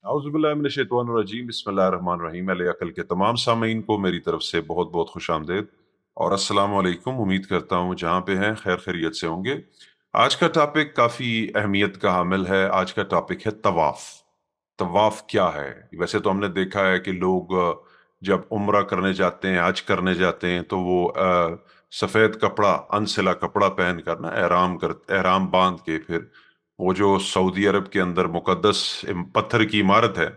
औज़ुबिल्लाहिमिनश्शैतानिर्रजीम बिस्मिल्लाहिर्रहमानिर्रहीम। अहले अक़ल के तमाम सामीन को मेरी तरफ से बहुत बहुत खुशामदीद और अस्सलाम वालेकुम। उम्मीद करता हूँ जहाँ पे हैं खैर खैरियत से होंगे। आज का टॉपिक काफ़ी अहमियत का हामिल है। आज का टॉपिक है तवाफ़। तवाफ़ क्या है? वैसे तो हमने देखा है कि लोग जब उम्रा करने जाते हैं, हज करने जाते हैं तो वो सफ़ेद कपड़ा, अनसिला कपड़ा पहन कर ना एहराम बांध के फिर वो जो सऊदी अरब के अंदर मुकद्दस पत्थर की इमारत है,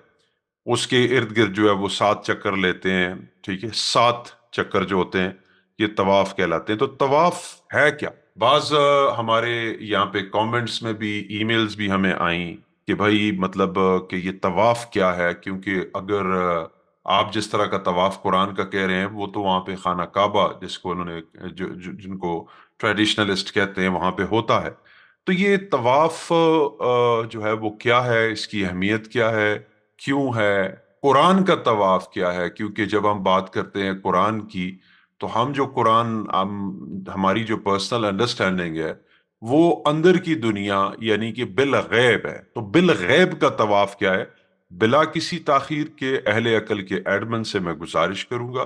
उसके इर्द गिर्द जो है वो 7 चक्कर लेते हैं। ठीक है, 7 चक्कर जो होते हैं ये तवाफ कहलाते हैं। तो तवाफ है क्या? बाज हमारे यहाँ पे कमेंट्स में भी, ईमेल्स भी हमें आई कि भाई मतलब कि ये तवाफ क्या है, क्योंकि अगर आप जिस तरह का तवाफ कुरान का कह रहे हैं वो तो वहाँ पे खाना काबा जिसको उन्होंने जिनको ट्रेडिशनलिस्ट कहते हैं वहाँ पे होता है। तो ये तवाफ जो है वो क्या है, इसकी अहमियत क्या है, क्यों है, कुरान का तवाफ क्या है? क्योंकि जब हम बात करते हैं कुरान की तो हम जो कुरान हमारी जो पर्सनल अंडरस्टैंडिंग है वो अंदर की दुनिया यानी कि बिल गैब है। तो बिल गैब का तवाफ क्या है? बिला किसी ताखीर के अहले अकल के एडमन से मैं गुजारिश करूंगा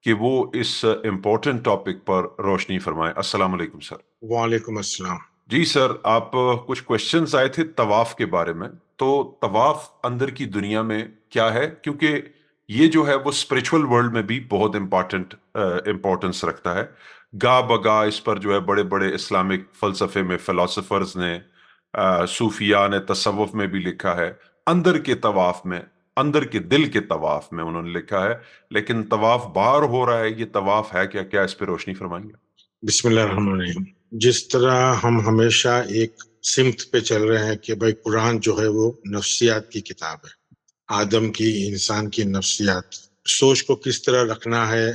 कि वो इस इम्पोर्टेंट टॉपिक पर रोशनी फरमाएं। अस्सलाम वालेकुम सर। वालेकुम अस्सलाम। जी सर, आप कुछ क्वेश्चंस आए थे तवाफ के बारे में। तो तवाफ अंदर की दुनिया में क्या है? क्योंकि ये जो है वो स्पिरिचुअल वर्ल्ड में भी बहुत इम्पोर्टेंस रखता है। गा बगा इस पर जो है बड़े बड़े इस्लामिक फलसफे में फिलोसफर्स ने, सूफिया ने तसव्वुफ में भी लिखा है। अंदर के तवाफ में, अंदर के दिल के तवाफ में उन्होंने लिखा है। लेकिन तवाफ बाहर हो रहा है, ये तवाफ है क्या? क्या इस पर रोशनी फरमाएंगे? बिस्मिल्लाहिर्रहमानिर्रहीम। जिस तरह हम हमेशा एक सिमत पे चल रहे हैं कि भाई कुरान जो है वो नफ्सियात की किताब है, आदम की, इंसान की नफ्सियात, सोच को किस तरह रखना है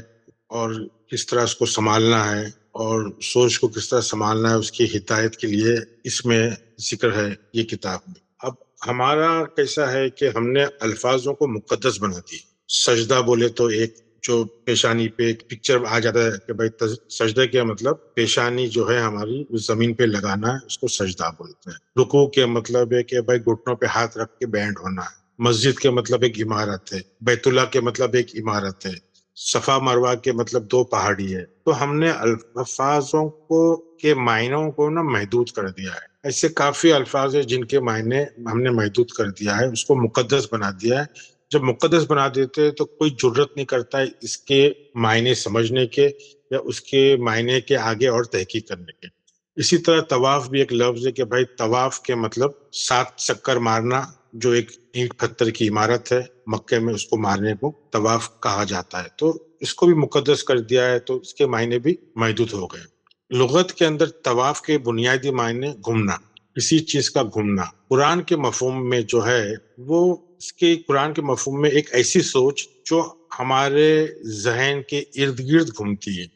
और किस तरह उसको संभालना है और सोच को किस तरह संभालना है उसकी हिदायत के लिए इसमें जिक्र है ये किताब में। अब हमारा कैसा है कि हमने अल्फाजों को मुकद्दस बना दिया। सजदा बोले तो एक जो पेशानी पे एक पिक्चर आ जाता है कि भाई सजदे का मतलब पेशानी जो है हमारी उस जमीन पे लगाना है, उसको सजदा बोलते हैं। रुकू के मतलब है कि भाई घुटनों पे हाथ रख के बैंड होना है। मस्जिद के मतलब एक इमारत है, बैतुल्ला के मतलब एक इमारत है, सफा मरवा के मतलब दो पहाड़ी है। तो हमने अल्फाजों को के मायनों को ना महदूद कर दिया है। ऐसे काफी अल्फाज है जिनके मायने हमने महदूद कर दिया है, उसको मुकद्दस बना दिया है। जब मुकद्दस बना देते हैं तो कोई जुर्रत नहीं करता है इसके मायने समझने के या उसके मायने के आगे और तहकीक करने के। इसी तरह तवाफ भी एक लफ्ज है कि भाई तवाफ के मतलब 7 चक्कर मारना, जो एक ईंट पत्थर की इमारत है मक्के में, उसको मारने को तवाफ कहा जाता है। तो इसको भी मुकद्दस कर दिया है तो इसके मायने भी महदूद हो गए। लुगत के अंदर तवाफ के बुनियादी मायने घूमना, किसी चीज का घूमना। कुरान के मफहूम में जो है वो, इसके कुरान के मफहूम में एक ऐसी सोच जो हमारे जहन के इर्द गिर्द घूमती है,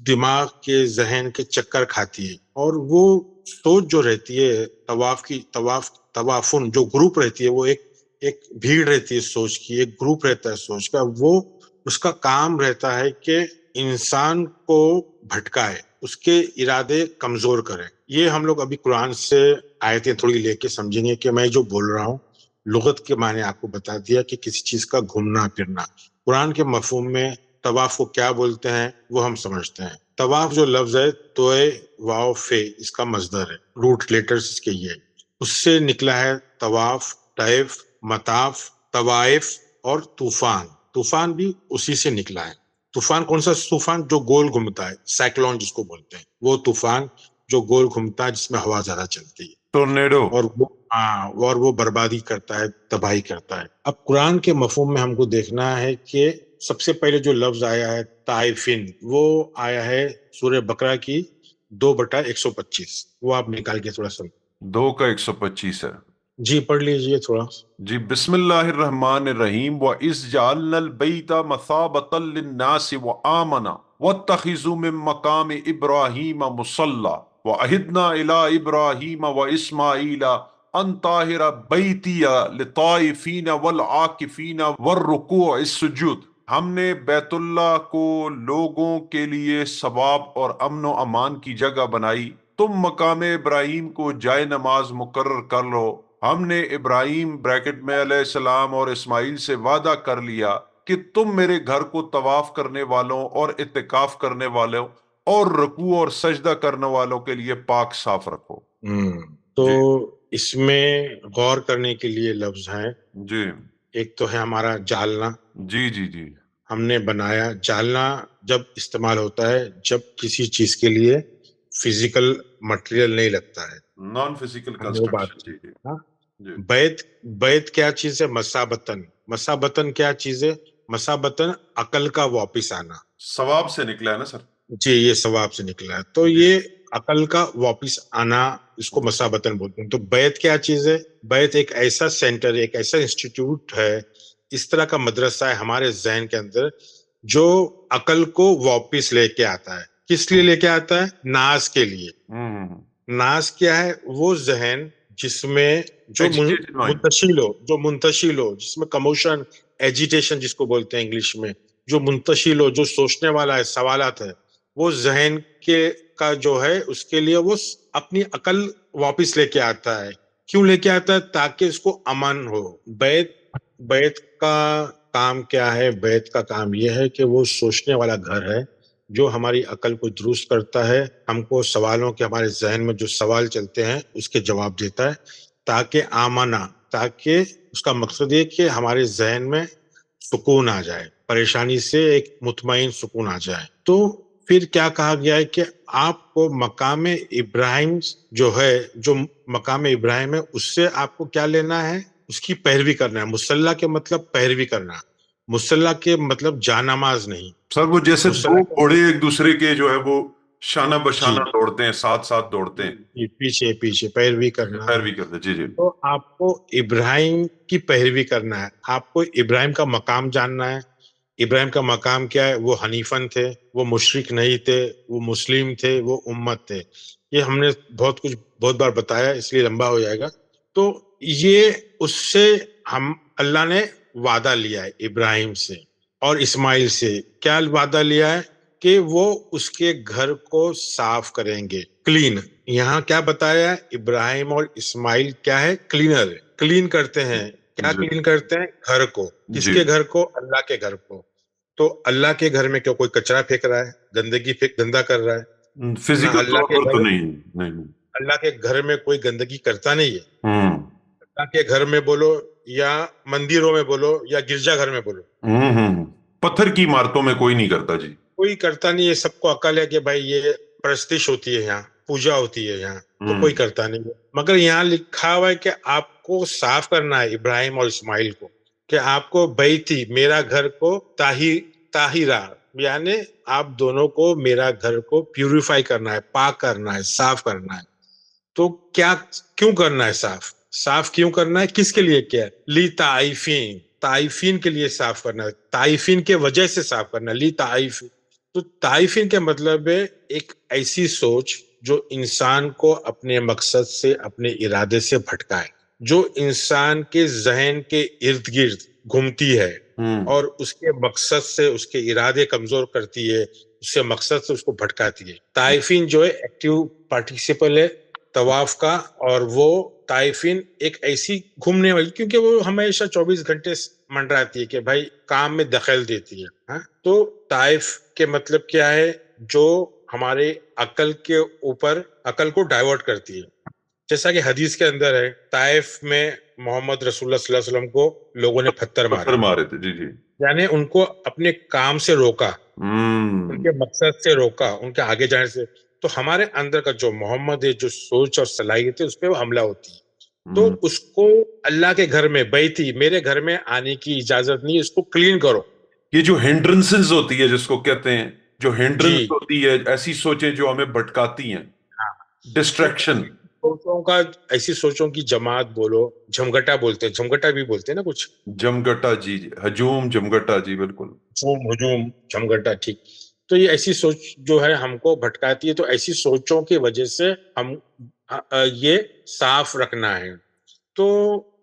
दिमाग के जहन के चक्कर खाती है। और वो सोच जो रहती है तवाफ की, तवाफुन जो ग्रुप रहती है, वो एक एक भीड़ रहती है सोच की, एक ग्रुप रहता है सोच का। वो उसका काम रहता है कि इंसान को भटकाए, उसके इरादे कमजोर करे। ये हम लोग अभी कुरान से आयतें थोड़ी लेके समझेंगे कि मैं जो बोल रहा हूँ लुगत के माने आपको बता दिया कि किसी चीज का घूमना फिरना। कुरान के मफहूम में तवाफ को क्या बोलते हैं वो हम समझते हैं। तवाफ जो लफ्ज है तोए वाव फे, इसका मजदर है, रूट लेटर्स इसके ये, उससे निकला है तवाफ, तैफ, मताफ, तवाइफ और तूफान। तूफान भी उसी से निकला है। तूफान कौन सा तूफान? जो गोल घूमता है, साइक्लोन जिसको बोलते हैं, वो तूफान जो गोल घूमता है, जिसमें हवा ज्यादा चलती है टोर्नेडो। और वो, हाँ, और वो बर्बादी करता है, तबाही करता है। अब कुरान के मफहूम में हमको देखना है कि सबसे पहले जो लफ्ज आया है ताइफिन, वो आया है सूरह बकरा की 2/125। वो आप निकाल के थोड़ा सा 2 का 125 है। जी पढ़ लीजिए थोड़ा। जी, बिस्मिल्लाहिर्रहमानिर्रहीम। व इस जालनल बैता मसाबतल लिन्नासि व आमना वत्तखिजु मिन मकाम इब्राहीम मुसल्ला व अहिदना इला इब्राहीम व इस्माईला अन ताहिरा बैतिया लिताइफीन वल आकिफीन वर रुकूअ सुजूद। हमने बैतुल्लाह को लोगों के लिए सवाब और अमन व अमान की जगह बनाई। तुम मकाम इब्राहिम को जाए नमाज मुकर्रर कर लो ہم نے ابراہیم بریکٹ میں علیہ السلام اور اسماعیل سے وعدہ کر لیا کہ تم میرے گھر کو طواف کرنے والوں اور اعتکاف کرنے والوں اور رکوع اور سجدہ کرنے والوں کے لیے پاک صاف رکھو۔ تو جی اس میں غور کرنے کے لیے لفظ ہیں، جی ایک تو ہے ہمارا جالنا، جی جی جی ہم نے بنایا۔ جالنا جب استعمال ہوتا ہے جب کسی چیز کے لیے فزیکل مٹیریل نہیں لگتا ہے، نان فزیکل ہم نے وہ بات کنسٹرکشن۔ کی۔ جی جی ہاں، جی بیت، بیت کیا چیز ہے؟ مسابتن، مسابتن کیا چیز ہے؟ مسابتن عقل کا واپس آنا۔ ثواب سے نکلا ہے نا سر؟ جی، یہ ثواب سے نکلا ہے، تو جی یہ عقل کا واپس آنا، اس کو مسابتن بولتے ہیں۔ تو بیت کیا چیز ہے؟ بیت ایک ایسا سینٹر، ایک ایسا انسٹیٹیوٹ ہے، اس طرح کا مدرسہ ہے ہمارے ذہن کے اندر جو عقل کو واپس لے کے آتا ہے۔ کس لیے لے کے آتا ہے؟ ناز کے لیے۔ ناز کیا ہے؟ وہ ذہن جس میں جو ایجیٹیٹڈ مائنڈ۔ منتشل ہو، جس میں کموشن، ایجیٹیشن جس کو بولتے ہیں انگلش میں، جو منتشل ہو، جو سوچنے والا ہے، سوالات ہے، وہ ذہن کے کا جو ہے اس کے لیے وہ اپنی عقل واپس لے کے آتا ہے۔ کیوں لے کے آتا ہے؟ تاکہ اس کو امن ہو۔ بیت کا کام کیا ہے؟ بیت کا کام یہ ہے کہ وہ سوچنے والا گھر ہے جو ہماری عقل کو درست کرتا ہے، ہم کو سوالوں کے، ہمارے ذہن میں جو سوال چلتے ہیں اس کے جواب دیتا ہے، تاکہ آمنا، تاکہ اس کا مقصد یہ کہ ہمارے ذہن میں سکون آ جائے، پریشانی سے ایک مطمئن سکون آ جائے۔ تو پھر کیا کہا گیا ہے کہ آپ کو مقام ابراہیم جو ہے، جو مقام ابراہیم ہے، اس سے آپ کو کیا لینا ہے؟ اس کی پیروی کرنا ہے۔ مصلی کے مطلب پیروی کرنا، مصلی کے مطلب جانماز نہیں۔ سر وہ جیسے دو مصلی گھوڑے ایک دوسرے کے جو ہے وہ شانہ جی بشانہ دوڑتے ہیں، ساتھ ساتھ دوڑتے ہیں، جی، پیچھے پیچھے پیروی کرنا۔ پیروی کرتے ہیں۔ جی جی تو آپ کو ابراہیم کی پیروی کرنا ہے، آپ کو ابراہیم کا مقام جاننا ہے۔ ابراہیم کا مقام کیا ہے؟ وہ حنیفن تھے، وہ مشرک نہیں تھے، وہ مسلم تھے، وہ امت تھے۔ یہ ہم نے بہت بار بتایا، اس لیے لمبا ہو جائے گا۔ تو یہ اس سے اللہ نے وعدہ لیا ہے ابراہیم سے اور اسماعیل سے۔ کیا وعدہ لیا ہے؟ کہ وہ اس کے گھر کو صاف کریں گے، کلین۔ یہاں کیا بتایا ہے؟ ابراہیم اور اسماعیل کیا ہے؟ کلینر، کلین کرتے ہیں۔ کیا جی کلین کرتے ہیں؟ گھر کو۔ کس جی کے گھر کو؟ اللہ کے گھر کو۔ تو اللہ کے گھر میں کیا کوئی کچرا پھینک رہا ہے؟ گندا کر رہا ہے؟ نہ، فزیکل اللہ طور کے پر تو گھر، نہیں نہیں۔ اللہ کے گھر میں کوئی گندگی کرتا نہیں ہے۔ اللہ کے گھر میں بولو یا مندروں میں بولو یا گرجا گھر میں بولو، پتھر کی عمارتوں میں کوئی نہیں کرتا۔ جی کوئی کرتا نہیں ہے۔ سب کو عقل ہے کہ بھائی یہ پرستش ہوتی ہے، یہاں پوجا ہوتی ہے، یہاں تو کوئی کرتا نہیں ہے۔ مگر یہاں لکھا ہوا ہے کہ آپ کو صاف کرنا ہے ابراہیم اور اسماعیل کو، کہ آپ کو بیتی، میرا گھر کو طاہرہ، یعنی آپ دونوں کو، میرا گھر کو پیوریفائی کرنا ہے، پاک کرنا ہے، صاف کرنا ہے۔ تو کیوں کرنا ہے صاف؟ صاف کیوں کرنا ہے؟ کس کے لیے کیا ہے؟ لی طائفین، طائفین کے لیے صاف کرنا ہے، طائفین کے وجہ سے صاف کرنا ہے، لی طائفین۔ تو طائفین کے مطلب ہے ایک ایسی سوچ جو انسان کو اپنے مقصد سے، اپنے ارادے سے بھٹکائے، جو انسان کے ذہن کے ارد گرد گھومتی ہے اور اس کے مقصد سے اس کے ارادے کمزور کرتی ہے، اس سے مقصد سے اس کو بھٹکاتی ہے۔ طائفین جو ہے ایکٹیو پارٹیسپل ہے طواف کا، اور وہ طائفین ایک ایسی گھومنے والی، کیونکہ وہ ہمیشہ 24 گھنٹے منڈراتی ہے کہ بھائی کام میں دخل دیتی ہے۔ تو طائف کے مطلب کیا ہے؟ جو ہمارے عقل کے اوپر، عقل کو ڈائیورٹ کرتی ہے۔ جیسا کہ حدیث کے اندر ہے، طائف میں محمد رسول اللہ صلی اللہ علیہ وسلم کو لوگوں نے پتھر مارے، تھے۔ جی جی یعنی ان کو اپنے کام سے روکا، ان کے مقصد سے روکا، ان کے آگے جانے سے۔ تو ہمارے اندر کا جو محمد ہے، جو سوچ اور صلاحیت ہے، اس پہ وہ حملہ ہوتی ہے۔ تو اس کو اللہ کے گھر میں، بیتی، میرے گھر میں آنے کی اجازت نہیں، اس کو کلین کرو۔ یہ جو ہنڈرنسز ہوتی ہے جس کو کہتے ہیں، جو ہنڈرنس جی ہوتی ہے، ایسی سوچیں جو ہمیں بھٹکاتی ہیں، ہاں، تو ڈسٹریکشن۔ سوچوں کا، ایسی سوچوں کی جماعت بولو، جھمگٹا بولتے ہیں، جھمگٹا بھی بولتے ہیں نا کچھ، جمگٹا، جی جی، ہجوم، جمگٹا، جی بالکل۔ ہجوم، جھمگٹا، ٹھیک۔ تو یہ ایسی سوچ جو ہے ہم کو بھٹکاتی ہے، تو ایسی سوچوں کی وجہ سے ہم یہ صاف رکھنا ہے۔ تو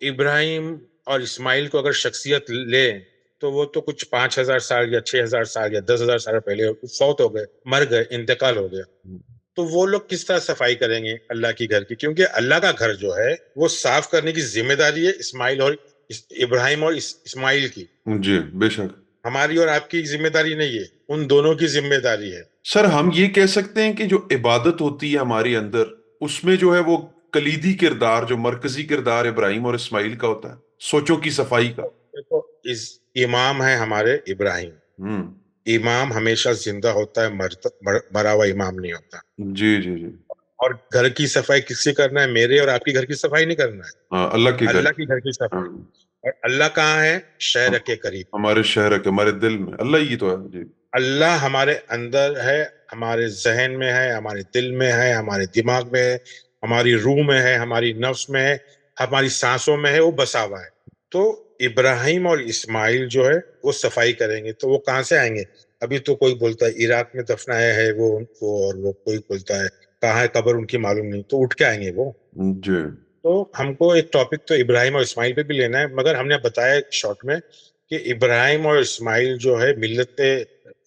ابراہیم اور اسماعیل کو اگر شخصیت لے تو وہ تو کچھ 5,000 سال یا 6,000 سال یا 10,000 سال پہلے فوت ہو گئے، مر گئے، انتقال ہو گیا۔ تو وہ لوگ کس طرح صفائی کریں گے اللہ کی گھر کی؟ کیونکہ اللہ کا گھر جو ہے وہ صاف کرنے کی ذمہ داری ہے اسماعیل اور ابراہیم اور اسماعیل کی. جی بے شک. ہماری اور آپ کی ذمہ داری نہیں ہے، ان دونوں کی ذمہ داری ہے. سر ہم یہ کہہ سکتے ہیں کہ جو عبادت ہوتی ہے ہمارے اندر، اس میں جو ہے وہ کلیدی کردار، جو مرکزی کردار ابراہیم اور اسماعیل کا ہوتا ہے، سوچوں کی صفائی کا. دیکھو، امام ہے ہمارے ابراہیم. ہوں. امام ہمیشہ زندہ ہوتا ہے، مرا ہوا امام نہیں ہوتا. جی جی جی. اور گھر کی صفائی کس سے کرنا ہے؟ میرے اور آپ کی گھر کی صفائی نہیں کرنا ہے، ہاں، اللہ کے گھر. اللہ کی گھر کی صفائی. اور اللہ کہاں ہے؟ شہر کے قریب. ہمارے شہر کے، ہمارے دل میں اللہ ہی تو ہے. جی. اللہ ہمارے اندر ہے، ہمارے ذہن میں ہے، ہمارے دل میں ہے، ہمارے دماغ میں ہے، ہماری روح میں ہے، ہماری نفس میں ہے، ہماری سانسوں میں ہے، وہ بسا ہوا ہے. تو ابراہیم اور اسماعیل جو ہے وہ صفائی کریں گے. تو وہ کہاں سے آئیں گے؟ ابھی تو کوئی بولتا ہے عراق میں دفنایا ہے وہ ان کو، اور وہ کوئی بولتا ہے کہاں ہے قبر ان کی معلوم نہیں. تو اٹھ کے آئیں گے وہ. جی. تو ہم کو ایک ٹاپک تو ابراہیم اور اسماعیل پہ بھی لینا ہے، مگر ہم نے بتایا شارٹ میں کہ ابراہیم اور اسماعیل جو ہے ملت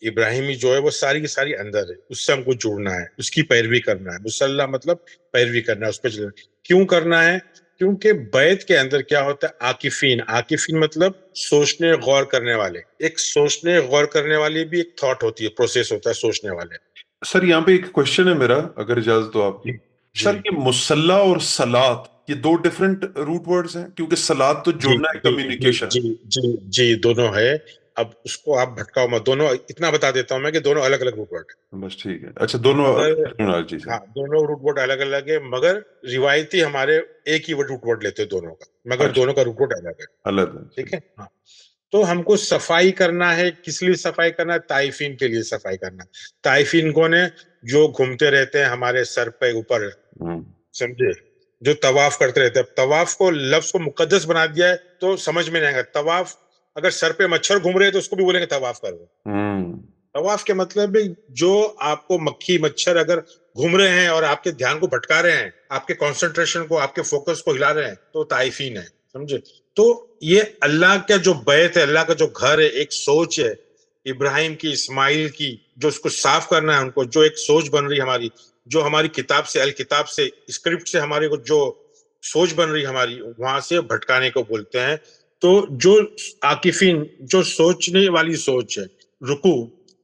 ابراہیمی جو ہے وہ ساری کی ساری اندر ہے. اس سے ہم کو جڑنا ہے، اس کی پیروی کرنا ہے. مسلح مطلب پیروی کرنا ہے، اس پہ چلنا. کیوں کرنا ہے؟ کیونکہ بیت کے اندر کیا ہوتا ہے؟ عاکفین. عاکفین مطلب سوچنے غور کرنے والے. ایک سوچنے غور کرنے والی بھی ایک تھاٹ ہوتی ہے، پروسیس ہوتا ہے سوچنے والے. سر یہاں پہ ایک کوشچن ہے میرا، اگر اجازت ہو آپ کی. سر یہ مصلح اور صلات، یہ دو ڈیفرنٹ روٹ ورڈز ہیں؟ کیونکہ صلات تو جڑنا ہے، کمیونیکیشن. جی جی جی دونوں ہے. اب اس کو آپ بھٹکاؤ مت، دونوں اتنا بتا دیتا ہوں میں کہ دونوں الگ الگ روٹ ورڈ ہیں. بس ٹھیک ہے. اچھا، دونوں ٹرمینالوجی سے. ہاں، دونوں روٹ ورڈ الگ الگ ہے، مگر روایتی ہمارے ایک ہی روٹ ورڈ لیتے ہیں دونوں کا، مگر دونوں کا روٹ ورڈ الگ ہے. الگ ہے. ٹھیک ہے. ہاں. تو ہم کو صفائی کرنا ہے. کس لیے صفائی کرنا ہے؟ طائفین کے لیے صفائی کرنا. طائفین کون ہے؟ جو گھومتے رہتے ہیں ہمارے سر پہ اوپر، سمجھے، جو طواف کرتے رہتے ہیں. طواف کو لفظ کو مقدس بنا دیا ہے تو سمجھ میں نہیں آئے گا. طواف، اگر سر پہ مچھر گھوم رہے ہیں تو اس کو بھی بولیں گے طواف کر رہے. طواف کے مطلب جو آپ کو مکھی مچھر اگر گھوم رہے ہیں اور آپ کے دھیان کو بھٹکا رہے ہیں، آپ کے کنسنٹریشن کو، آپ کے فوکس کو ہلا رہے ہیں، تو طائفین ہے. سمجھے؟ تو یہ اللہ کا جو بیت ہے، اللہ کا جو گھر ہے، ایک سوچ ہے ابراہیم کی، اسماعیل کی، جو اس کو صاف کرنا ہے ان کو، جو ایک سوچ بن رہی ہماری، جو ہماری کتاب سے، الکتاب سے، اسکرپٹ سے ہمارے کو جو سوچ بن رہی ہماری، وہاں سے بھٹکانے کو بولتے ہیں. تو جو عاکفین، جو سوچنے والی سوچ ہے.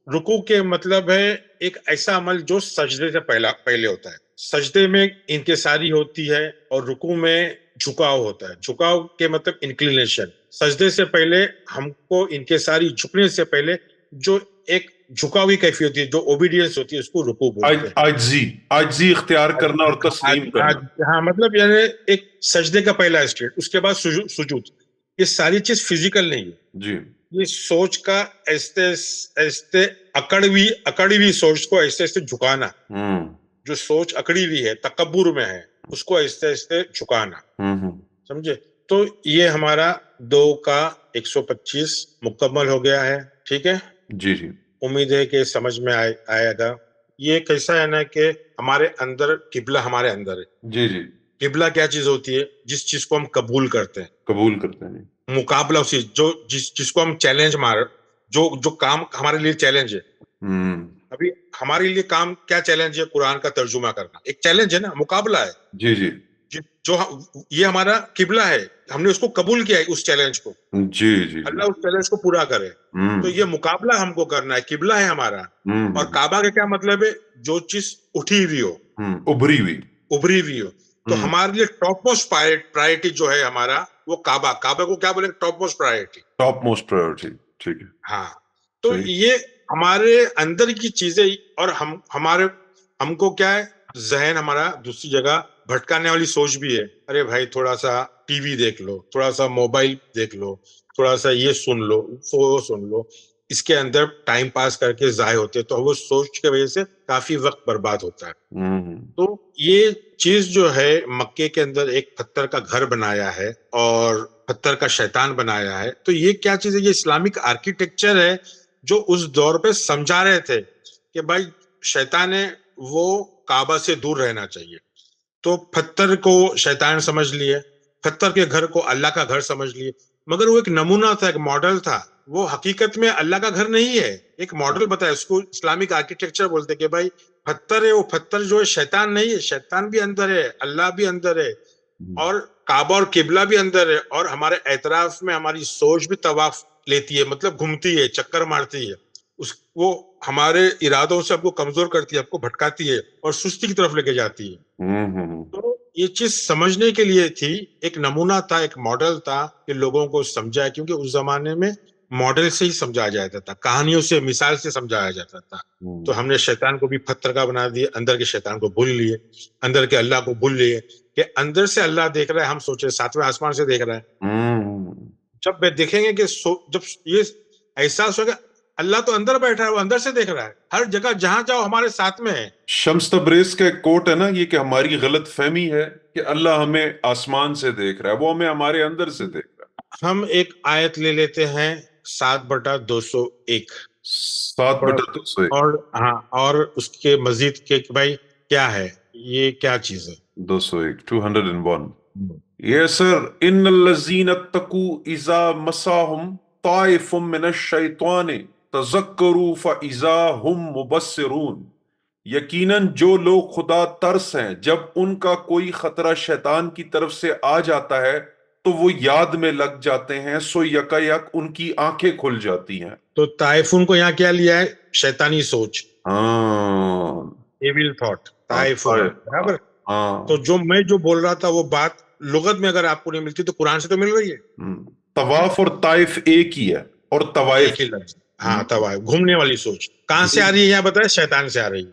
رکوع کے مطلب ہے ایک ایسا عمل جو سجدے سے پہلے ہوتا ہے. سجدے میں انکساری ہوتی ہے اور رکوع میں جھکاؤ ہوتا ہے. جھکاؤ کے مطلب انکلینیشن. سجدے سے پہلے ہم کو انکساری، جھکنے سے پہلے جو ایک جھکاؤ کی کیفیت ہوتی ہے، جو اوبیڈینس ہوتی ہے، اس کو رکوع بولتے ہیں. عاجزی اختیار کرنا اور تسلیم کرنا. ہاں، مطلب یعنی ایک سجدے کا پہلا اسٹیٹ، اس کے بعد سجود. یہ ساری چیز فزیکل نہیں ہے. جی. یہ سوچ کا ایستے اکڑی ہوئی سوچ کو ایسے ایسے جھکانا. جو سوچ اکڑی ہوئی ہے، تکبر میں ہے، اس کو ایسے ایسے جھکانا. سمجھے؟ تو یہ ہمارا 2 کا 125 مکمل ہو گیا ہے. ٹھیک ہے. جی جی. امید ہے کہ سمجھ میں آئے گا. یہ کیسا ہے نا کہ ہمارے اندر قبلہ، ہمارے اندر ہے. جی جی. قبلہ کیا چیز ہوتی ہے؟ جس چیز کو ہم قبول کرتے ہیں. مقابلہ اسی جس کو ہم چیلنج جو کام ہمارے لیے چیلنج ہے. ابھی ہمارے لیے کام کیا چیلنج ہے؟ قرآن کا ترجمہ کرنا ایک چیلنج ہے نا، مقابلہ ہے. جی جی. جو یہ ہمارا قبلہ ہے، ہم نے اس کو قبول کیا ہے، اس چیلنج کو. جی جی. اللہ اس چیلنج کو پورا کرے. تو یہ مقابلہ ہم کو کرنا ہے، قبلہ ہے ہمارا. اور کعبہ کا کیا مطلب ہے؟ جو چیز اٹھی ہوئی ہو، ابھری ہوئی ہو. تو ہمارے لیے ٹاپ موسٹ پرائرٹی جو ہے ہمارا، وہ کعبہ کو کیا بولیں گے؟ Top most priority. ٹھیک ہے. ہاں. تو یہ ہمارے اندر کی چیزیں، اور ہم کو کیا ہے؟ ذہن ہمارا دوسری جگہ بھٹکانے والی سوچ بھی ہے. ارے بھائی، تھوڑا سا ٹی وی دیکھ لو، تھوڑا سا موبائل دیکھ لو، تھوڑا سا یہ سن لو، وہ سن لو. اس کے اندر ٹائم پاس کر کے ضائع ہوتے، تو وہ سوچ کی وجہ سے کافی وقت برباد ہوتا ہے. تو یہ چیز جو ہے مکے کے اندر ایک پتھر کا گھر بنایا ہے اور پتھر کا شیطان بنایا ہے. تو یہ کیا چیز ہے؟ یہ اسلامک آرکیٹیکچر ہے جو اس دور پہ سمجھا رہے تھے کہ بھائی شیطان ہے وہ کعبہ سے دور رہنا چاہیے. تو پتھر کو شیطان سمجھ لیے، پتھر کے گھر کو اللہ کا گھر سمجھ لیے. مگر وہ ایک نمونہ تھا، ایک ماڈل تھا. وہ حقیقت میں اللہ کا گھر نہیں ہے، ایک ماڈل بتایا. اس کو اسلامک آرکیٹیکچر بولتے کہ بھائی पत्थर है, वो पत्थर जो है शैतान नहीं है, शैतान भी अंदर है, अल्लाह भी अंदर है, और काबा और किबला भी अंदर है, और हमारे एतराफ में हमारी सोच भी तवाफ लेती है, मतलब घूमती है, चक्कर मारती है, वो हमारे इरादों से आपको कमजोर करती है, आपको भटकाती है और सुस्ती की तरफ लेके जाती है। तो ये चीज समझने के लिए थी, एक नमूना था, एक मॉडल था कि लोगों को समझाए, क्योंकि उस जमाने में मॉडल से ही समझाया जाता था, कहानियों से, मिसाल से समझाया जाता था। तो हमने शैतान को भी पत्थर का बना दिया, अंदर के शैतान को भूल लिए, अंदर के अल्लाह को भूल लिए, कि अंदर से अल्लाह देख रहा है, हम सोच रहे सातवें आसमान से देख रहा है। जब वे देखेंगे कि जब ये एहसास होगा अल्लाह तो अंदर बैठा है, वो अंदर से देख रहा है, हर जगह जहां जाओ हमारे साथ में है। शम्स तब्रेज का एक कोट है ना ये, कि हमारी गलत फहमी है कि अल्लाह हमें आसमान से देख रहा है, वो हमें हमारे अंदर से देख रहा है। हम एक आयत ले लेते हैं 7/201, 7/201, और हाँ, और उसके मजीद के कि भाई क्या है, ये क्या चीज है। 201, 201। ये सर, इन्नल्लज़ीन अत्तकू इज़ा मसाहुम ताइफुम मिनश-शैतानि तज़क्करू फ़इज़ा हुम मुबस्सिरून। यकीनन जो लोग खुदा तरस हैं, जब उनका कोई खतरा शैतान की तरफ से आ जाता है तो वो याद में लग जाते हैं, सो यकायक उनकी आंखें खुल जाती हैं। तो ताइफून को यहाँ क्या लिया है, शैतानी सोच, हाँ, एविल थॉट, ताइफून, बराबर। हाँ, तो जो मैं जो बोल रहा था वो बात लुगत में अगर आपको नहीं मिलती तो कुरान से तो मिल रही है। तवाफ और ताइफ एक ही है, और तवाइफ एक ही लफ्ज, हाँ, तवाइफ, घूमने वाली सोच कहां से आ रही है, यहाँ बताया, शैतान से आ रही है।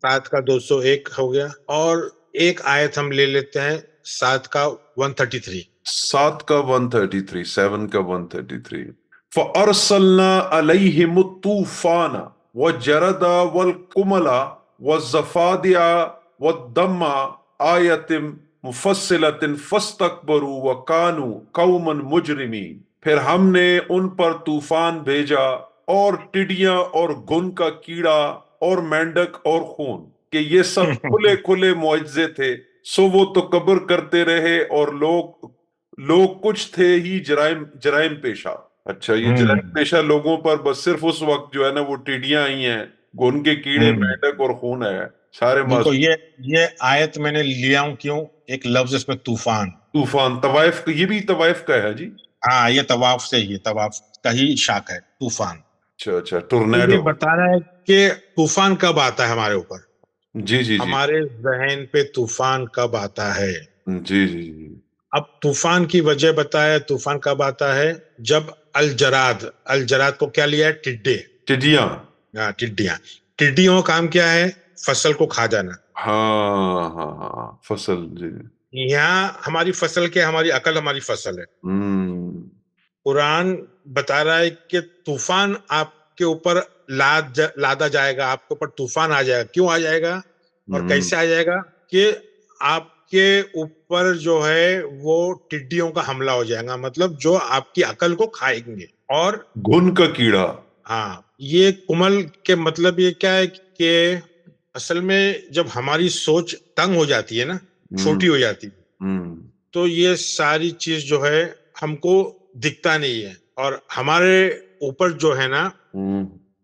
7/201 हो गया, और एक आयत हम ले लेते हैं 7/133। 7/133, 7/133। फ़अरसलना अलैहिमुत तूफ़ान वजरदा वलकुमला वज़फ़ादिआ वद्दम्मा आयतिम मुफ़स्सिलतिन फ़स्तकबरू वकानू कौमन मुजरिमीन। फिर हमने उन पर तूफान भेजा, और टिड्डियां और घुन का कीड़ा और मेंढक और खून, कि ये सब खुले खुले मुआजिजे थे, सो वो तो कब्र करते रहे, और लोग कुछ थे ही जराइम जराइम पेशा। अच्छा, ये जराइम पेशा लोगों पर बस सिर्फ उस वक्त जो है ना, वो टिड्डियां आई हैं, घुन के कीड़े, मेंढक और खून है, सारे देखो मासूम। ये आयत मैंने लिया हूं क्यों, एक लफ्ज इसमें तूफान, तूफान तवाइफ, ये भी तवाइफ का है जी। हाँ, ये तवाफ से ही, तवाफ का ही शाख है तूफान। अच्छा अच्छा, तो ये टोर्नेडो। बता रहा है कि तूफान कब आता है हमारे ऊपर, जी जी जी हमारे जहन पे तूफान कब आता है। जी जी जी। अब तूफान की वजह बताया, तूफान कब आता है, जब अल जराद को क्या लिया है, टिड्डे, टिड्डियां। हाँ, टिड्डियां, टिड्डियों का काम क्या है, फसल को खा जाना। हाँ हाँ हाँ, फसल जी। यहाँ हमारी फसल क्या है, हमारी अकल हमारी फसल है। हम्म कुरान बता रहा है कि तूफान आपके ऊपर लादा जाएगा, आपके ऊपर तूफान आ जाएगा, क्यों आ जाएगा और कैसे आ जाएगा, कि आपके ऊपर जो है वो टिड्डियों का हमला हो जाएगा, मतलब जो आपकी अकल को खाएंगे। और घुन का कीड़ा। हाँ, ये कुमल के मतलब ये क्या है कि असल में जब हमारी सोच तंग हो जाती है ना, छोटी हो जाती है, तो ये सारी चीज जो है हमको दिखता नहीं है, और हमारे ऊपर जो है ना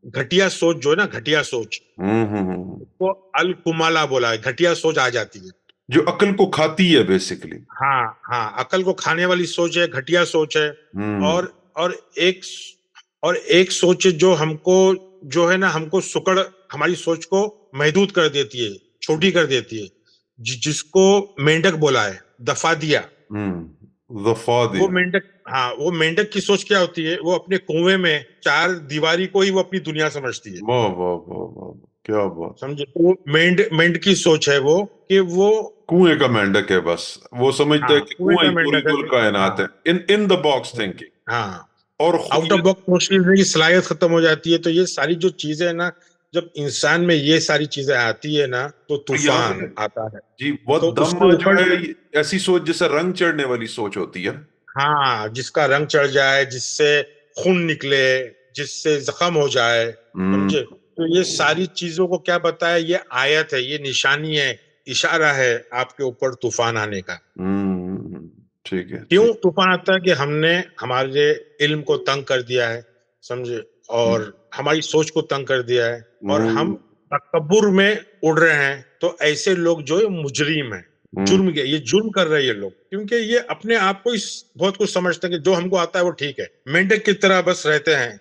घटिया सोच, जो है ना घटिया सोच, वो अल कुमाला बोला है, घटिया सोच आ जाती है, जो अकल को खाती है बेसिकली। हाँ हाँ, अकल को खाने वाली सोच है, घटिया सोच है। और और एक और एक सोच जो हमको जो है ना, हमको सुकड़, हमारी सोच को महदूद कर देती है, छोटी कर देती है, जिसको मेंढक बोला है, दफा दिया। वो मेंढक, हाँ, वो मेंढक की सोच क्या होती है, वो अपने कुएं में चार दीवारी को ही वो अपनी दुनिया समझती है। वाह वाह वाह वाह, क्या बात। समझे, वो मेंढक की सोच है, वो कि वो कुएं का मेंढक है, बस वो समझता है हाँ, कि कुएं कुआं का ही पूरी मेंढक है कुल कायनात है। हाँ, इन द बॉक्स थिंकिंग। हाँ, और आउट ऑफ बॉक्स सोचने की सलाहियत खत्म हो जाती है। तो ये सारी जो चीजें है ना, जब इंसान में ये सारी चीजें आती है ना, तो याद तूफान है आता है। जी, वो तो दम्मा उसके जो ऊपर, है, ऐसी सोच जिसे रंग चढ़ने वाली सोच होती है। हाँ, जिसका रंग चढ़ जाए, जिससे खून निकले, जिससे जख्म हो जाए, समझे। तो ये सारी चीजों को क्या बताया, ये आयत है, ये निशानी है, इशारा है आपके ऊपर तूफान आने का। ठीक है, क्यों ठीक। तूफान आता है, कि हमने हमारे इल्म को तंग कर दिया है, समझे, और हमारी सोच को तंग कर दिया है, और हम तकब्बुर में उड़ रहे हैं, तो ऐसे लोग जो है मुजरिम है, जुर्म के, ये जुर्म कर रहे हैं ये लोग, क्योंकि ये अपने आप को इस बहुत कुछ समझते हैं कि जो हमको आता है वो ठीक है, मेंढक की तरह बस रहते हैं।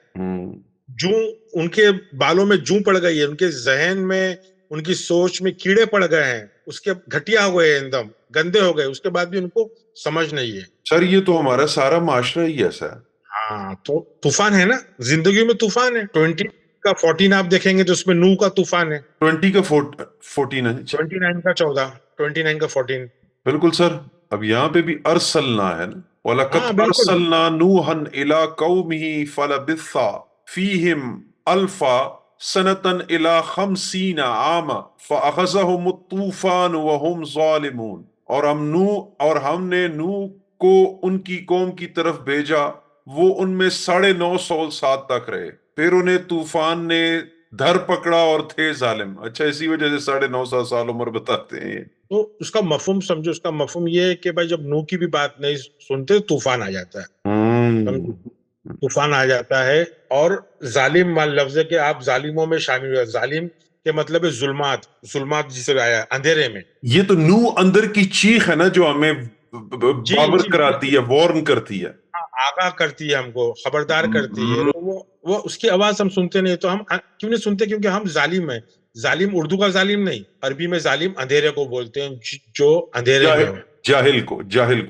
जूं उनके बालों में जूं पड़ गई है, उनके जहन में, उनकी सोच में कीड़े पड़ गए हैं, उसके घटिया हो गए, एकदम गंदे हो गए, उसके बाद भी उनको समझ नहीं है। सर ये तो हमारा सारा माशरा ही ऐसा है। हाँ, तो तूफान है ना, जिंदगी में तूफान है। 20 का 14 आप देखेंगे तो उसमें नूह का तूफान है, 20 का 14 है। 29 का 14, 29 का 14। बिल्कुल सर। अब यहाँ पे भी अरसलना है ना, वलकद हाँ बिल्कुल। अरसलना नूहन इला कौमिही फलबिस्सा फीहिम अल्फा सनतन इला खमसीना आमा फअखज़हुम तूफान वहुम ज़ालिमून। और हमने नूह को उनकी कौम की तरफ भेजा, वो उनमें 950 साल तक रहे, फिर उन्हें तूफान ने धर पकड़ा और थे जालिम। अच्छा, इसी वजह से 950 साल उम्र बताते हैं ये। तो उसका मफहूम समझो, उसका मफहूम ये है कि भाई जब नूह की भी बात नहीं सुनते तो तूफान आ जाता है, समझो, तूफान आ जाता है। और जालिम वाला लफ्ज है कि आप जालिमों में शामिल हुए। जालिम के मतलब है जुल्मात, जुल्मात जिसे आया अंधेरे में। ये तो नूह अंदर की चीख है ना, जो हमें जी बाबर जी कराती है, वार्न करती है। आगाह करती है, हमको खबरदार करती है। हम्म, तो वो उसकी आवाज हम सुनते नहीं, तो हम क्यों नहीं सुनते? क्योंकि हम जालिम है। जालिम उर्दू का जालिम नहीं, अरबी में जालिम अंधेरे को बोलते हैं, जो अंधेरे में हो। जाहिल को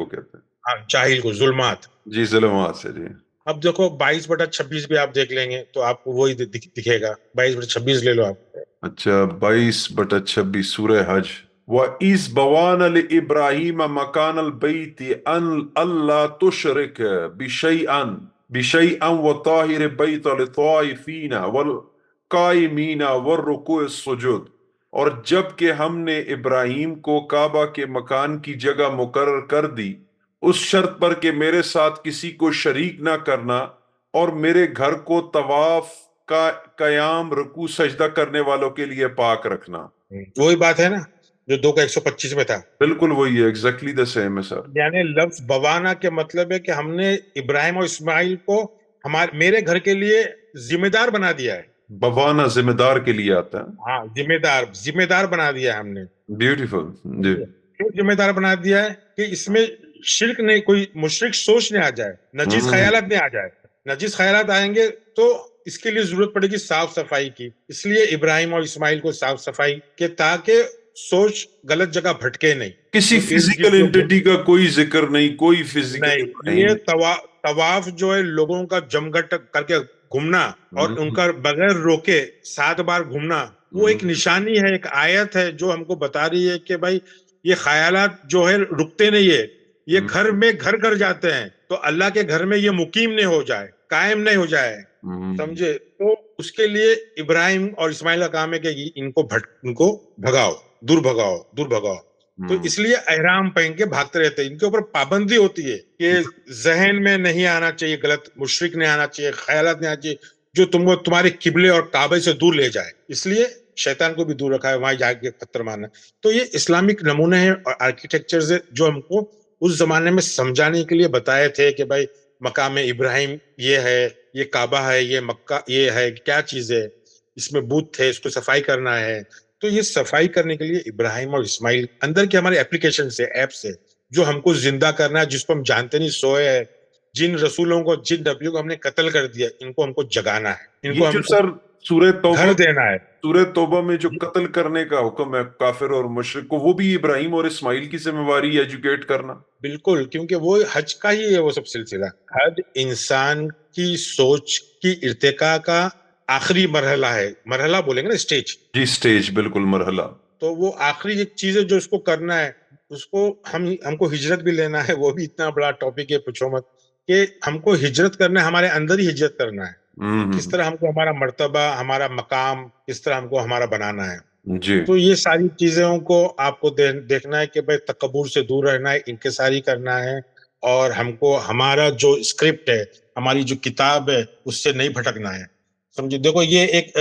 कहते हैं। हाँ, जाहिल को, जुल्मात। जी जुल्मात से जी। अब देखो 22/26 भी आप देख लेंगे तो आपको वही दिखेगा। 22/26 ले लो आप। अच्छा, 22/26 सूरह हज। व इस बवान अल इब्राहिम मकान अल बैति अन अल्लाह तुशरिक बिशैअन व ताहिर बैत अल ताइफीना वल काइमीना वर रुकू सुजुद। और जब कि हमने इब्राहिम को काबा के मकान की जगह मुकर्रर कर दी, उस शर्त पर कि मेरे साथ किसी को शरीक ना करना, और मेरे घर को तवाफ का कयाम रुकू सजदा करने वालों के लिए पाक रखना। वही बात है ना जो 2 का 125 में था। बिल्कुल वही है, एग्जैक्टली द सेम है सर। यानी लफ्ज बवाना के मतलब है कि हमने इब्राहिम और इस्माइल को मेरे घर के लिए जिम्मेदार बना दिया है। बवाना जिम्मेदार के लिए आता है। हाँ, जिम्मेदार जिम्मेदार बना दिया है हमने। ब्यूटीफुल जी। क्यों जिम्मेदार बना दिया है? कि इसमें शिर्क नहीं, कोई मुशरिक सोच नहीं आ जाए, नजीज ख्यालात नहीं आ जाए। नजीज ख्यालात आएंगे तो इसके लिए जरूरत पड़ेगी साफ सफाई की। इसलिए इब्राहिम और इस्माइल को साफ सफाई के, ताकि सोच गलत जगह भटके नहीं। किसी जो इर्द फिजिकल गिर्द एंटिटी का कोई जिक्र नहीं, कोई फिजिकल नहीं, ये तवाफ जो है लोगों का जमघट करके घूमना और उनका बगैर रोके 7 बार घूमना, वो एक निशानी है, एक आयत है जो हमको बता रही है कि भाई ये ख्यालात जो है रुकते नहीं है, ये घर में घर कर जाते हैं। तो अल्लाह के घर में ये मुकीम नहीं हो जाए, कायम नहीं हो जाए, समझे? तो उसके लिए इब्राहिम और इस्माइल का काम है कि इनको भगाओ, दूर भगाओ, दूर भगाओ। तो इसलिए एहराम पहन के भागते रहते हैं। इनके ऊपर पाबंदी होती है कि जहन में नहीं आना चाहिए, गलत मुशरिक नहीं आना चाहिए, ख्यालात नहीं आना चाहिए जो तुमको तुम्हारे किबले और काबे से दूर ले जाए। इसलिए शैतान को भी दूर रखा है, वहां जाके पत्थर मारना। तो ये इस्लामिक नमूने हैं और आर्किटेक्चर से जो हमको उस जमाने में समझाने के लिए बताए थे कि भाई मकाम इब्राहिम ये है, ये काबा है, ये मक्का ये है, क्या चीज है, इसमें बूत थे, इसको सफाई करना है। तो ये सफाई करने के लिए इब्राहिम और इस्माइल अंदर के हमारे एप्लीकेशन से, ऐप से, जो हमको जिंदा करना है, जिसको हम जानते नहीं सोए है, जिन रसूलों को, जिन नबियों को हमने कत्ल कर दिया, इनको हमको जगाना है, इनको ये जो हमको सर घर देना है। सूरह तौबा में जो कत्ल करने का हुक्म है काफिर और मुशरिक को, वो भी इब्राहिम और इस्माइल की जिम्मेवारी है, एजुकेट करना। बिल्कुल, क्योंकि वो हज का ही है वो सब सिलसिला। हज इंसान की सोच की इर्तिका का आखिरी मरहला है। मरहला बोलेंगे ना, स्टेज। जी स्टेज, बिल्कुल मरहला। तो वो आखिरी एक चीज है जो उसको करना है। उसको हमको हिजरत भी लेना है, वो भी इतना बड़ा टॉपिक है, पूछो मत। कि हमको हिजरत करना है, हमारे अंदर ही हिजरत करना है। किस तरह हमको हमारा मर्तबा, हमारा मकाम, किस तरह हमको हमारा बनाना है। जी तो ये सारी चीजों को आपको देखना है कि भाई तकब्बुर से दूर रहना है, इंकिसारी करना है, और हमको हमारा जो स्क्रिप्ट है, हमारी जो किताब है, उससे नहीं भटकना है। समझे? देखो ये एक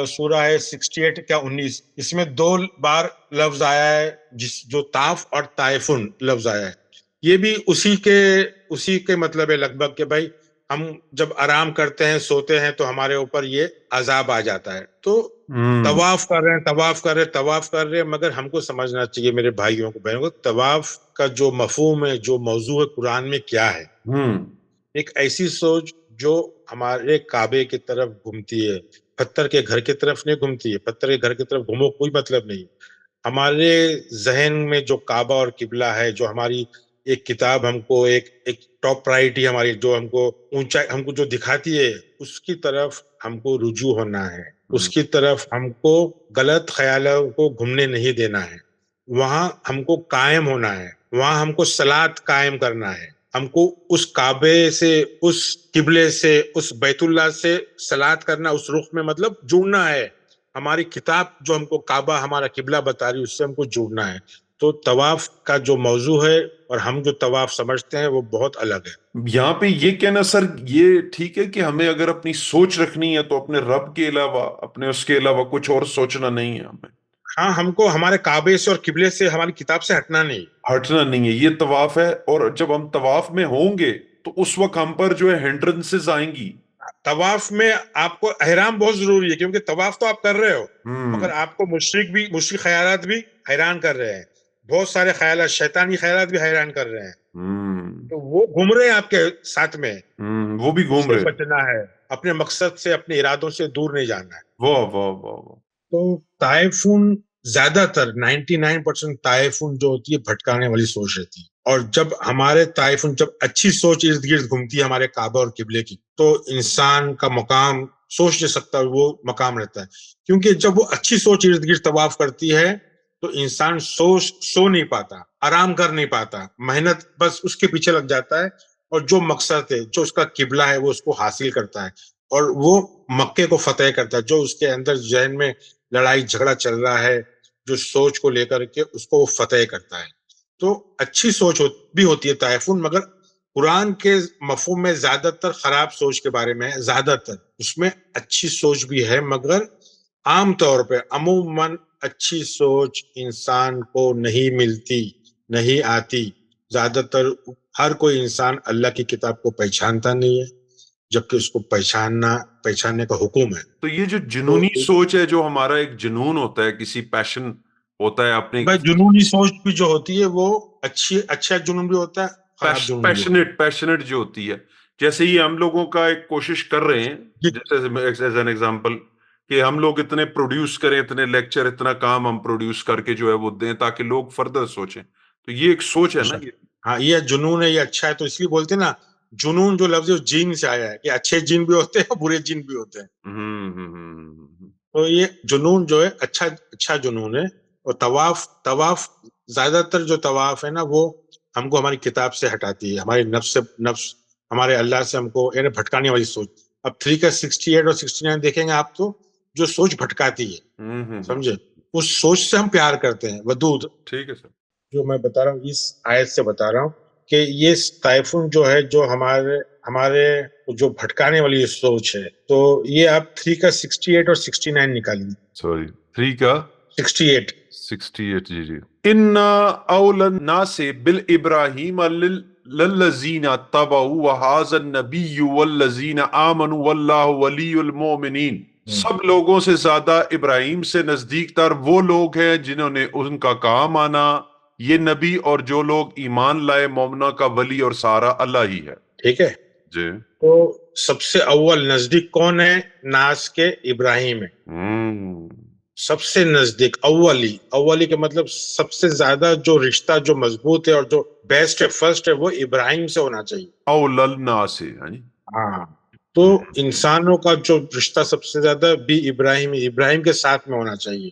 सूरा है 68 क्या 19, इसमें 2 बार लफ्ज आया है, जो ताफ और ताइफुन लफ्ज आया है। ये भी उसी के मतलब है लगभग कि भाई हम जब आराम करते हैं, सोते हैं, तो हमारे ऊपर ये अजाब आ जाता है। तो طواف کر رہے ہیں طواف کر رہے ہیں، مگر ہم کو سمجھنا چاہیے میرے بھائیوں کو بہنوں کو، طواف کا جو مفہوم ہے، جو موضوع ہے قرآن میں کیا ہے. ایک ایسی سوچ جو ہمارے کعبے کی طرف گھومتی ہے، پتھر کے گھر کی طرف نہیں گھومتی ہے. پتھر کے گھر کی طرف گھومو کوئی مطلب نہیں. ہمارے ذہن میں جو کعبہ اور قبلہ ہے، جو ہماری ایک کتاب ہم کو ایک ٹاپ پرائرٹی ہماری جو ہم کو اونچائی ہم کو جو دکھاتی ہے، اس کی طرف ہم کو رجوع ہونا ہے. اس کی طرف ہم کو غلط خیالوں کو گھومنے نہیں دینا ہے. وہاں ہم کو قائم ہونا ہے، وہاں ہم کو صلاۃ قائم کرنا ہے. ہم کو اس کعبے سے، اس قبلے سے، اس بیت اللہ سے صلاۃ کرنا، اس رخ میں مطلب جڑنا ہے. ہماری کتاب جو ہم کو کعبہ ہمارا قبلہ بتا رہی ہے، اس سے ہم کو جڑنا ہے. تو طواف کا جو موضوع ہے اور ہم جو طواف سمجھتے ہیں وہ بہت الگ ہے. یہاں پہ یہ کہنا سر یہ ٹھیک ہے کہ ہمیں اگر اپنی سوچ رکھنی ہے تو اپنے رب کے علاوہ، اپنے اس کے علاوہ کچھ اور سوچنا نہیں ہے ہمیں. ہاں، ہم کو ہمارے کعبے سے اور قبلے سے، ہماری کتاب سے ہٹنا نہیں. ہٹنا نہیں ہے، یہ طواف ہے. اور جب ہم طواف میں ہوں گے تو اس وقت ہم پر جو ہے ہنڈرنسز آئیں گی. طواف میں آپ کو احرام بہت ضروری ہے، کیونکہ طواف تو آپ کر رہے ہو، مگر آپ کو مشرک خیالات بھی حیران کر رہے ہیں. بہت سارے خیالات، شیطانی خیالات بھی حیران کر رہے ہیں. تو وہ گھوم رہے ہیں آپ کے ساتھ میں، وہ بھی گھوم سے رہے. بچنا ہے، اپنے مقصد سے، اپنے ارادوں سے دور نہیں جانا ہے. واہ واہ واہ واہ. تو طائفون زیادہ تر 99% طائفون جو ہوتی ہے بھٹکانے والی سوچ رہتی ہے. اور جب ہمارے طائفون، جب اچھی سوچ ارد گرد گھومتی ہے ہمارے کعبہ اور قبلے کی، تو انسان کا مقام سوچ نہیں سکتا، وہ مقام رہتا ہے. کیونکہ جب وہ اچھی سوچ ارد گرد طواف کرتی ہے تو انسان سو نہیں پاتا، آرام کر نہیں پاتا، محنت بس اس کے پیچھے لگ جاتا ہے. اور جو مقصد ہے، جو اس کا قبلہ ہے، وہ اس کو حاصل کرتا ہے اور وہ مکے کو فتح کرتا ہے. جو اس کے اندر ذہن میں لڑائی جھگڑا چل رہا ہے، جو سوچ کو لے کر کے، اس کو وہ فتح کرتا ہے. تو اچھی سوچ بھی ہوتی ہے طائفون، مگر قرآن کے مفہوم میں زیادہ تر خراب سوچ کے بارے میں ہے. زیادہ تر اس میں اچھی سوچ بھی ہے، مگر عام طور پہ عموماً اچھی سوچ انسان کو نہیں ملتی، نہیں آتی. زیادہ تر ہر کوئی انسان اللہ کی کتاب کو پہچانتا نہیں ہے، جبکہ اس کو پہچاننے کا حکم ہے. تو یہ جو جنونی سوچ ہے، جو ہمارا ایک جنون ہوتا ہے، کسی پیشن ہوتا ہے اپنے، بھائی جنونی سوچ بھی جو ہوتی ہے وہ اچھا جنون بھی ہوتا ہے، خراب جنون بھی ہوتا ہے. پیشنیٹ جو ہوتی ہے، جیسے یہ ہم لوگوں کا ایک کوشش کر رہے ہیں، جیسے ایز این ایگزامپل کہ ہم لوگ اتنے پروڈیوس کریں، اتنے لیکچر، اتنا کام ہم پروڈیوس کر کے جو ہے وہ دیں تاکہ لوگ فردر سوچیں. تو یہ ایک سوچ ہے نا. ہاں، یہ جنون ہے، یہ اچھا ہے. تو اس لیے بولتے ہیں نا، جنون جو لفظ ہے جین سے آیا ہے، کہ اچھے جن بھی ہوتے ہیں، برے جن بھی ہوتے ہیں. تو یہ جنون جو ہے اچھا جنون ہے. اور طواف زیادہ تر جو طواف ہے نا، وہ ہم کو ہماری کتاب سے ہٹاتی ہے، ہماری نفس ہمارے اللہ سے ہم کو یعنی بھٹکانے والی سوچ. اب 3 کا 68 اور 69 دیکھیں گے آپ، تو جو سوچ بھٹکاتی ہے، سمجھے، اس سوچ سے ہم پیار کرتے ہیں. ودود، ٹھیک ہے سر، جو میں بتا رہا ہوں اس آیت سے بتا رہا ہوں کہ یہ طائفون جو ہے، جو ہمارے جو بھٹکانے والی سوچ ہے، تو یہ آپ 3 کا 68 اور 69 نکالیے. سوری، 3 کا 68. جی. ان اول الناس بالابراہیم للذین تبعوا وهذا النبی والذین آمنوا واللہ ولی المؤمنین. سب لوگوں سے زیادہ ابراہیم سے نزدیک تر وہ لوگ ہیں جنہوں نے ان کا کام مانا، یہ نبی اور جو لوگ ایمان لائے، مومنہ کا ولی اور سارا اللہ ہی ہے. ٹھیک ہے جی. تو سب سے اول نزدیک کون ہے؟ ناس کے ابراہیم ہے. سب سے نزدیک، اولی کے مطلب سب سے زیادہ جو رشتہ جو مضبوط ہے اور جو بیسٹ ہے، فرسٹ ہے، وہ ابراہیم سے ہونا چاہیے. اول الناس. ہاں، تو انسانوں کا جو رشتہ سب سے زیادہ بھی ابراہیم کے ساتھ میں ہونا چاہیے،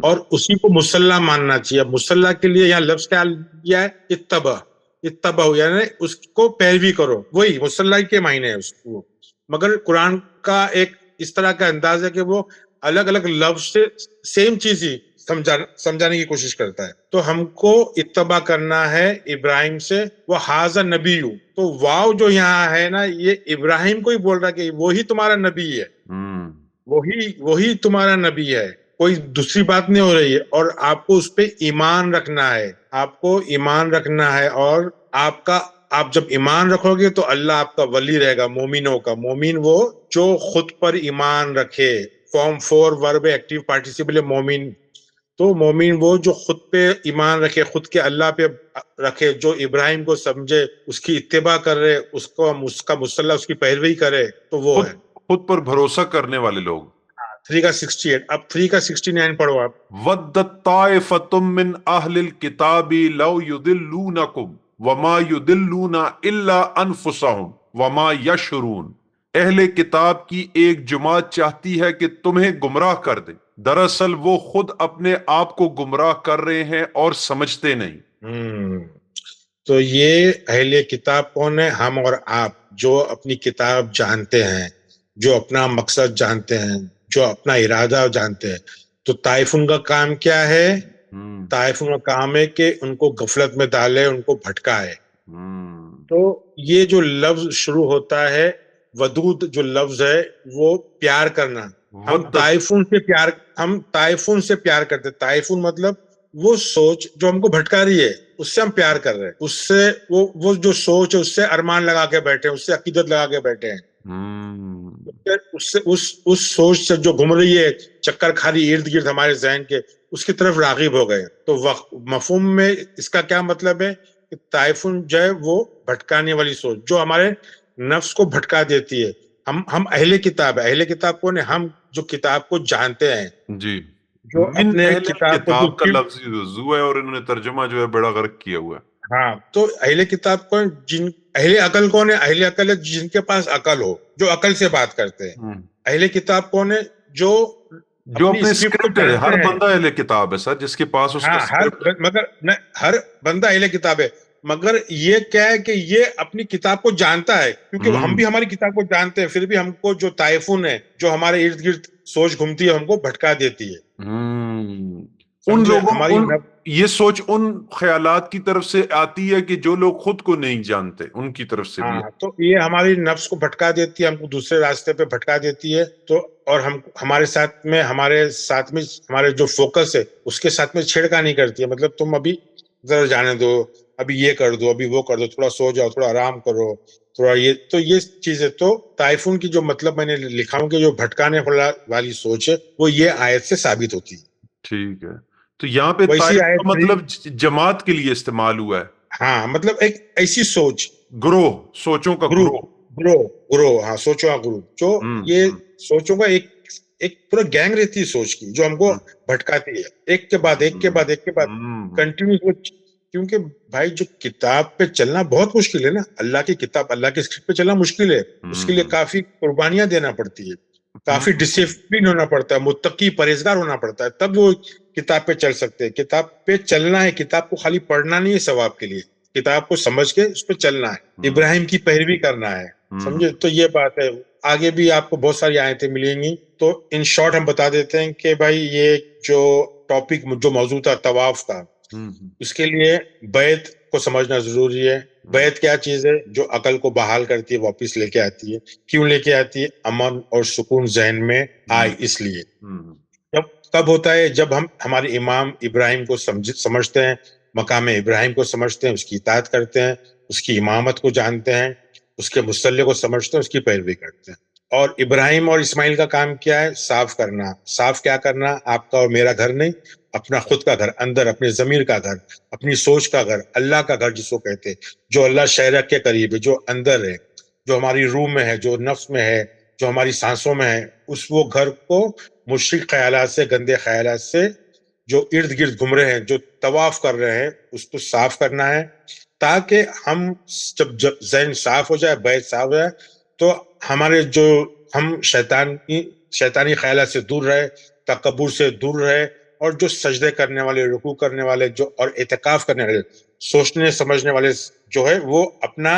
اور اسی کو مسلح ماننا چاہیے. مسلح کے لیے یہاں لفظ کیا لیا ہے؟ اتبع، یعنی اس کو پیروی کرو، وہی مسلح کے معنی ہے اس کو. مگر قرآن کا ایک اس طرح کا انداز ہے کہ وہ الگ الگ لفظ سے سیم چیز ہی سمجھانے کی کوشش کرتا ہے. تو ہم کو اتباع کرنا ہے ابراہیم سے. وہ حاضر نبی، تو واو جو یہاں ہے نا، یہ ابراہیم کو ہی بول رہا کہ وہی تمہارا نبی ہے، وہی تمہارا نبی ہے، کوئی دوسری بات نہیں ہو رہی ہے. اور آپ کو اس پہ ایمان رکھنا ہے، اور آپ جب ایمان رکھو گے تو اللہ آپ کا ولی رہے گا، مومنوں کا. مومن وہ جو خود پر ایمان رکھے، फॉर्म 4 वर्ब एक्टिव पार्टिसिपल मोमिन, तो मोमिन वो जो खुद पे ईमान रखे, खुद के अल्लाह पे रखे, जो इब्राहिम को समझे, उसकी इत्तिबा करे, उसको उसका मुसल्ला उसकी पैरवी करे, तो वो है खुद पर भरोसा करने वाले लोग। 3 का 68। अब 3 का 69 पढ़ो आप। वद्दत ताइफतुम मिन अहलिल किताबी लौ युदिल्लूनकुम वमा युदिल्लूना इल्ला अनफुसहुम वमा यशरून। अहले किताब की एक जमात चाहती है कि तुम्हें गुमराह कर दे, दरअसल वो खुद अपने आप को गुमराह कर रहे हैं और समझते नहीं। तो ये अहले किताब कौन है? हम और आप, जो अपनी किताब जानते हैं, जो अपना मकसद जानते हैं, जो अपना इरादा जानते हैं। तो ताइफुन का काम क्या है? ताइफुन का काम है कि उनको गफलत में डाले, उनको भटकाए। तो ये जो लफ्ज शुरू होता है, वदूद जो लफ्ज है, वो प्यार करना। हम ताइफुन से प्यार करते। ताइफुन मतलब वो सोच जो हमको भटका रही है, उससे हम प्यार कर रहे हैं। उससे वो जो सोच है, उससे अरमान लगा के बैठे हैं, उससे अकीदत लगा के बैठे हैं। उससे उस सोच से जो घूम रही है, चक्कर खा रही इर्द गिर्द हमारे जहन के, उसकी तरफ रागिब हो गए। तो मफहूम में इसका क्या मतलब है कि ताइफुन जो है वो भटकाने वाली सोच, जो हमारे नफ्स को भटका देती है। हम अहले किताब है। अहले किताब कौन है? हम जो किताब को जानते हैं जी। जो अपने किताब का लफ्ज युज़ू है और इन्होंने तर्जुमा जो है बड़ा गर्क किया हुआ है। हाँ, तो अहले किताब कौन? अहले अकल कौन है? अहले अकल है जिनके पास अकल हो, जो अकल से बात करते हैं। अहले किताब कौन है? जो अपनी स्क्रिप्ट है। हर बंदा अहले किताब है सर, जिसके पास उसका हर बंदा अहले किताब है, मगर ये क्या है कि ये अपनी किताब को जानता है, क्योंकि हम भी हमारी किताब को जानते हैं, फिर भी हमको जो ताइफुन है, जो हमारे इर्द गिर्द सोच घूमती है, हमको भटका देती है। उन लोगों ये सोच उन ख्यालात की तरफ से आती है कि जो लोग खुद को नहीं जानते, उनकी तरफ से भी। तो ये हमारी नफ्स को भटका देती है, हमको दूसरे रास्ते पे भटका देती है। तो और हम हमारे साथ में हमारे जो फोकस है, उसके साथ में छेड़खानी करती है। मतलब तुम अभी जरा जाने दो, अभी ये कर दो, अभी वो कर दो, थोड़ा सो जाओ, थोड़ा आराम करो, थोड़ा ये चीज है। तो ताइफुन की जो मतलब मैंने लिखा हूँ कि जो भटकाने वाली सोच है, वो ये आयत से साबित होती है। ठीक है, तो यहाँ पे मतलब जमात के लिए इस्तेमाल हुआ है। हाँ, मतलब एक ऐसी सोच, ग्रोह, सोचों का ग्रोह। हाँ, सोचों का ग्रुप, जो ये सोचों का एक पूरा गैंग रहती है सोच की, जो हमको भटकाती है, एक के बाद कंटिन्यूस। क्योंकि भाई जो किताब पे चलना बहुत मुश्किल है ना, अल्लाह की किताब, अल्लाह के स्क्रिप्ट पे चलना मुश्किल है। उसके लिए काफी कुर्बानियां देना पड़ती है, काफी डिसिप्लिन होना पड़ता है, मुत्तकी परहेजगार होना पड़ता है, तब वो किताब पे चल सकते हैं। किताब पे चलना है, किताब को खाली पढ़ना नहीं है सवाब के लिए, किताब को समझ के उस पर चलना है, इब्राहिम की पैरवी करना है। समझे? तो ये बात है। आगे भी आपको बहुत सारी आयतें मिलेंगी। तो इन शॉर्ट हम बता देते हैं कि भाई ये जो टॉपिक, जो मौजूद था तवाफ का, इसके लिए बैत को समझना जरूरी है। बैत क्या चीज है? जो अकल को बहाल करती है, वापस लेके आती है। क्यों लेके आती है? अमन और सुकून जहन में आए इसलिए। कब होता है? जब हम हमारे इमाम इब्राहिम को समझते हैं, मकाम इब्राहिम को समझते हैं, उसकी इताअत करते हैं, उसकी इमामत को जानते हैं, उसके मुसल्ले को समझते हैं, उसकी पैरवी करते हैं। और इब्राहिम और इस्माइल का काम क्या है? साफ करना। साफ क्या करना? आपका और मेरा घर नहीं, अपना खुद का घर, अंदर अपने जमीर का घर, अपनी सोच का घर, अल्लाह का घर जिसको कहते हैं, जो अल्लाह शहरक के करीब है, जो अंदर है, जो हमारी रूह में है, जो नफ्स में है, जो हमारी सांसों में है, वो घर को मुश्रिक ख्यालात से, गंदे ख्यालात से, जो इर्द गिर्द घूम रहे हैं, जो तवाफ कर रहे हैं, उसको साफ करना है, ताकि हम जब जहन साफ हो जाए, बैत साफ हो जाए, तो हमारे जो हम शैतानी ख्यालात से दूर रहे, तकब्बुर से दूर रहे, और जो सजदे करने वाले, रुकू करने वाले, जो और इतिकाफ करने वाले, सोचने समझने वाले जो है, वो अपना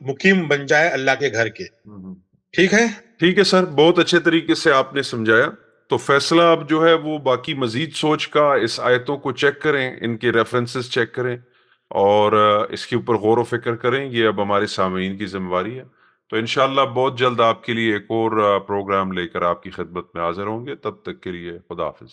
मुकीम बन जाए अल्लाह के घर के। ठीक है? ठीक है सर, बहुत अच्छे तरीके से आपने समझाया। तो फैसला अब जो है वो बाकी मजीद सोच का, इस आयतों को चेक करें, इनके रेफरेंसेस चेक करें और इसके ऊपर गौर व फिक्र करें। ये अब हमारे सामीन की जिम्मेवारी है। तो इंशाअल्लाह बहुत जल्द आपके लिए एक और प्रोग्राम लेकर आपकी खिदमत में हाजिर होंगे। तब तक के लिए खुदा हाफिज।